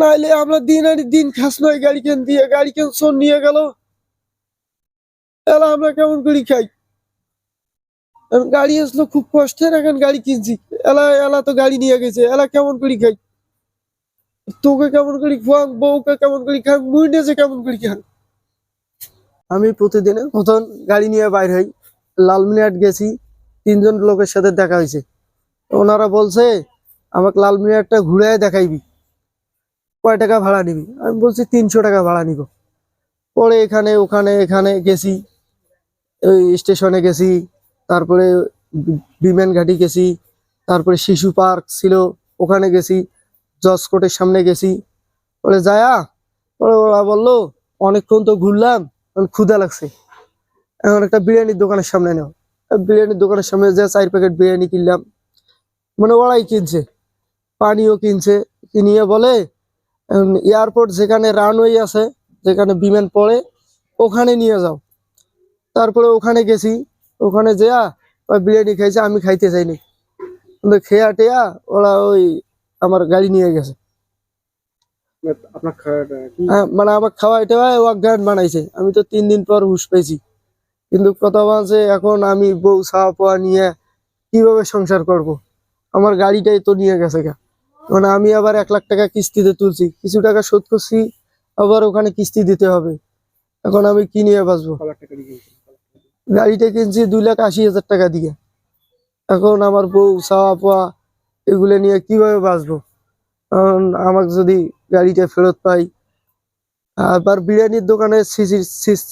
নাইলে আমরা দিন আনি দিন খাস নয়, গাড়ি কেন দিয়ে গাড়ি কেন শোন নিয়ে গেল, এলা আমরা কেমন করে খাই? এখন গাড়ি আসলো খুব কষ্টের, এখন গাড়ি কিনছি, এলা এলা তো গাড়ি নিয়ে গেছে, এলা কেমন করে খাই? তোকে কেমন করে খাওয়াং, বউকে কেমন করে খাং, মুই নিজে কেমন করে খাং? আমি প্রতিদিনের মতন গাড়ি নিয়ে বাইর হই। লালমিনহাট গেছি, 3জন লোকের সাথে দেখা হয়েছে। ওনারা বলছে আমাকে লালমিনহাটটা ঘুরে দেখাইবি, কয় টাকা ভাড়া নিবি? আমি বলছি 300 টাকা ভাড়া নিব। পরে এখানে ওখানে এখানে গেছি, ওই স্টেশনে গেছি, তারপরে বিমান ঘাটি গেছি, তারপরে শিশু পার্ক ছিল ওখানে গেছি, জজ কোর্টের সামনে গেছি। পরে যায়া পরে ওরা বললো অনেকক্ষণ তো ঘুরলাম, এখন ক্ষুধা লাগছে, এখন একটা বিরিয়ানির দোকানের সামনে নেও। বিরিয়ানির দোকানের সামনে যে 4 প্যাকেট বিরিয়ানি কিনলাম, মানে ওরাই কিনছে, পানিও কিনছে। কিনিয়ে বলে এয়ারপোর্ট যেখানে রানওয়ে আছে, যেখানে বিমান পড়ে, ওখানে নিয়ে যাও। তারপরে ওখানে গেছি, ওখানে যেয়া ওই বিরিয়ানি খাইছে, আমি খাইতে চাইনি, কিন্তু খেয়া টেয়া ওরা ওই আমার গাড়ি নিয়ে গেছে। হ্যাঁ, মানে আমার খাওয়াই টেওয়াই অজ্ঞান বানাইছে। আমি তো 3 দিন পর হুঁশ পেয়েছি, কিন্তু কথা বলছে এখন আমি বউ ছাওয়া পোয়া নিয়ে কিভাবে সংসার করব? আমার গাড়িটাই তো নিয়ে গেছে গা। মানে আমি আবার 1 লাখ টাকা কিস্তিতে তুলছি, কিছু টাকা শোধ করছি, আবার ওখানে কিস্তি দিতে হবে। এখন আমি কি নিয়ে বাঁচবো? গাড়িটা কিনছি 2,80,000 টাকা দিয়ে। এখন আমার বউ ছাওয়া পোয়া এগুলো নিয়ে কিভাবে বাঁচবো? কারণ আমাকে যদি গাড়িটা ফেরত পাই, আবার বিরিয়ানির দোকানে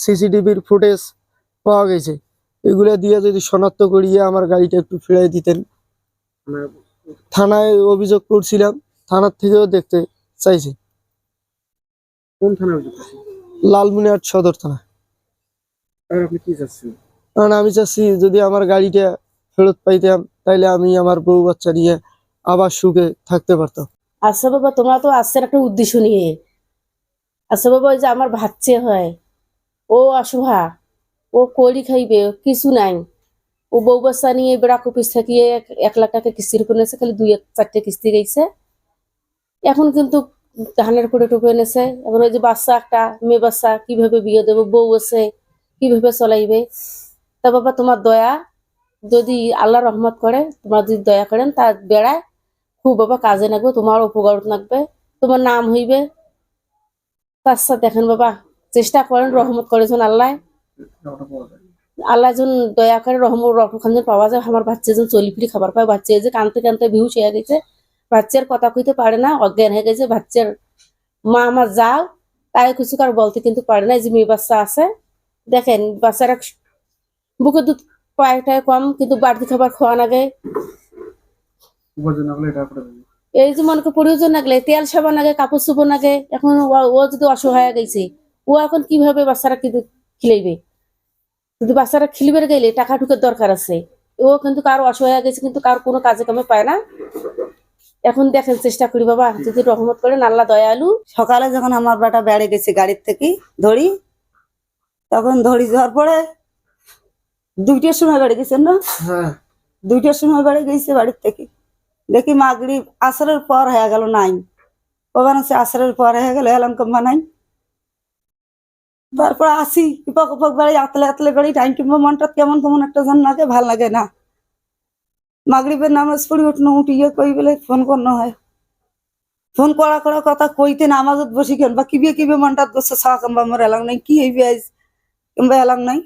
সিসিটিভির ফুটেজ পাওয়া গেছে, এগুলো দিয়ে যদি শনাক্ত করিয়ে আমার গাড়িটা একটু ফিরিয়ে দিতেন। থানায় অভিযোগ করছিলাম, থানার থেকেও দেখতে চাইছে। কোন থানায় অভিযোগ করছেন? লালমিনহাট সদর থানা। আর আপনি কি চাচ্ছেন? কারণ আমি চাচ্ছি যদি আমার গাড়িটা ফেরত পাইতাম, তাইলে আমি আমার বউ বাচ্চা নিয়ে আবার সুখে থাকতে পারতাম। আচ্ছা বাবা, তোমরা তো আসছেন একটা উদ্দেশ্য নিয়ে। আচ্ছা বাবা, ওই যে আমার ভাচ্চে হয়, ও অসুহা, ও কলি খাইবে, কিছু নাই। ও বউ বাচ্চা নিয়ে বেড়াক অফিস থাকিয়ে 1 লাখ টাকা কিস্তির উপর নিয়েছে, খালি 2-4টে কিস্তি গেছে। এখন কিন্তু ধানের করে টুকরে এনেছে। এখন ওই যে বাচ্চা একটা মেয়ে বাচ্চা, কিভাবে বিয়ে দেবো, বউ আছে কিভাবে চলাইবে? তা বাবা তোমার দয়া, যদি আল্লাহ রহমত করে, তোমার যদি দয়া করেন, তার বেড়ায় খুব বাবা কাজে লাগবে, তোমার উপকার লাগবে, তোমার নাম হইবে। আচ্ছা দেখেন বাবা, চেষ্টা করেন, রহমত করেছেন আল্লাহ, আল্লাহ যেন দয়া করে রহমত যেন পাওয়া যায়, আমার বাচ্চা যেন চলি ফিরি খাবার পায়। বাচ্চা যে কানতে কানতে বেহুশ হয়ে গেছে, বাচ্চার কথা কইতে পারে না, অজ্ঞান হয়ে গেছে। বাচ্চার মা আমার যাও, তাই কিছু কার বলতে কিন্তু পারে না। যে মেয়ে বাচ্চা আছে, দেখেন বাচ্চারা বুকে দুধ পায়টায় কম, কিন্তু বাড়তি খাবার খাওয়া লাগে। এই যে মনে প্রয়োজন লাগলে তেল সাবান লাগে, কাপড় চোপড় লাগে। এখন ও যদি অসহায় গেছে, ও এখন কিভাবে বাচ্চারা কিন্তু খিলাইবে? যদি বাচ্চারা খিলবে গেলে টাকা ঢুকের দরকার আছে। ও কিন্তু কারো অসহায় গেছে, কিন্তু কার কোনো কাজে কামে পায় না। এখন দেখেন চেষ্টা করি বাবা, যদি রহমত করেন, আল্লাহ দয়ালু। সকালে যখন আমার বেটা বেড়ে গেছে গাড়ির থেকে ধরি, তখন ধরি যাওয়ার পরে 2টার সময় বেড়ে গেছেন না? হ্যাঁ, 2টার সময় বেড়ে গেছে বাড়ির থেকে। দেখি মাগরিব আসরের পর হয়ে গেল নাই, ওখানে হচ্ছে আসরের পর হয়ে গেল, এলাম কম্বা নাই। তারপর আসি ইপক উপক বেড়ে আতলে আতলে বেড়ি, টাইম কিংবা মনটা কেমন কেমন একটা জান লাগে, ভাল লাগে না। মাগরিবের নামাজ পড়ি, উঠনো উঠিয়ে কই বলে ফোন করনো হয়। ফোন করা করা কথা কইতে নামাজত বসি কেন বা কিবে মনটা বসে চা কিংবা আমার এলাম নাই, কি হইবে আজ কিংবা এলাম নাই।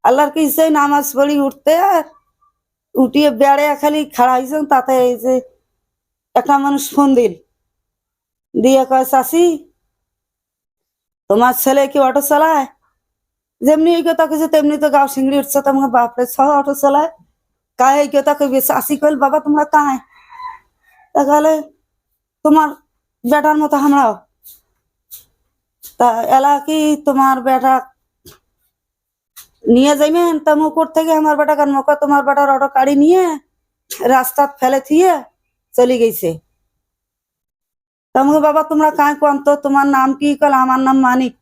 আল্লাহর কি ইচ্ছায় নামাজ পড়ি উঠতে, আর উঠিয়ে বেড়ে খালি খাড়া হয়েছেন, তাতে এই যে একটা মানুষ ফোন দিয়ে কয়, চাষি তোমার ছেলে কি অটো চালায়? যেমনি এই কথা কেছে তেমনি তো গাও সিংড়ি উঠছে। তোমার বাপরে সহ অটো চালায়, কায় এই কথা কইবে। চাষি কইল, বাবা তোমরা কায়? তাহলে তোমার বেটার মতো আমরাও। তা এলা কি তোমার বেটা নিয়ে যাইবেন? তা মুকুর থেকে আমার বেটা কান মুখ, তোমার বেটার অটো গাড়ি নিয়ে রাস্তাত ফেলে থিয়ে চলে গেছে। তোমাকে বাবা তোমরা কায় কোন তো, তোমার নাম কি? কল আমার নাম মানিক।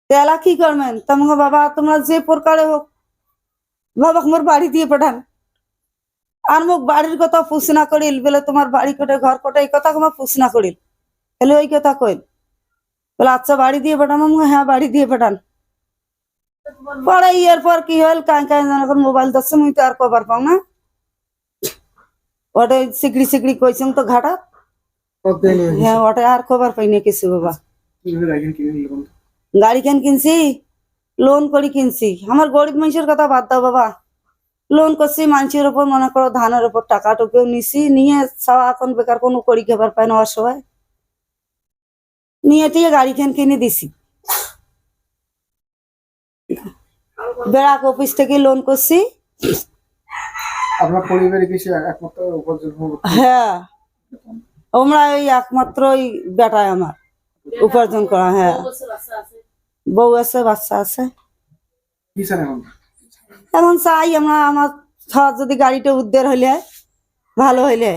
তেলা কি করবেন? তোমাকে বাবা তোমরা যে প্রকারে হোক বাবা আমার বাড়ি দিয়ে পাঠান, আর মোক বাড়ির কথা পুষনা করিল বলে তোমার বাড়ি কোটে ঘর কোটে এই কথা আমার পুষনা করিল তাহলে ওই কথা কইল বলে আচ্ছা বাড়ি দিয়ে পাঠান আমি হ্যাঁ বাড়ি দিয়ে পাঠান পরে ইয়ের পর কি হল কাই কাই এখন মোবাইল দচ্ছে মুই তো আর কবার পাও না ওটা সিকড়ি সিকড়ি কইছেন তো ঘাটা হ্যাঁ ওটা আর খবর পাই না কিছু বাবা কিভাবে গাড়ি কিনে নিল বন্ধু? গাড়ি কেন কিনছি লোন করে কিনছি আমার গরিব মানুষের কথা বাদ দাও বাবা লোন করছি মানুষের উপর মনে করো ধানের উপর টাকা টুকেও নিছি নিয়ে সারা এখন বেকার কোনো করি খাবার পায় না অসহায় নিয়ে টিয়ে গাড়ি কেন কিনে দিছি বেড়াক অফিস থেকে লোন করছি আপনার পরিবারে কি সে একমাত্র উপার্জন হলো? হ্যাঁ আমরা ওই একমাত্র ওই বেটায় আমার উপার্জন করা হ্যাঁ বউ আছে বাচ্চা আছে কি চান এখন? এখন চাই আমরা আমার সব যদি গাড়িটা উদ্ধার হইলে ভালো হইলে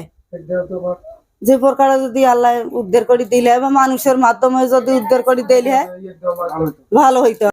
যে প্রকারে যদি আল্লাহ উদ্ধার করে দিলে বা মানুষের মাধ্যমে যদি উদ্ধার করে দিলে ভালো হতো। ভালো হইতো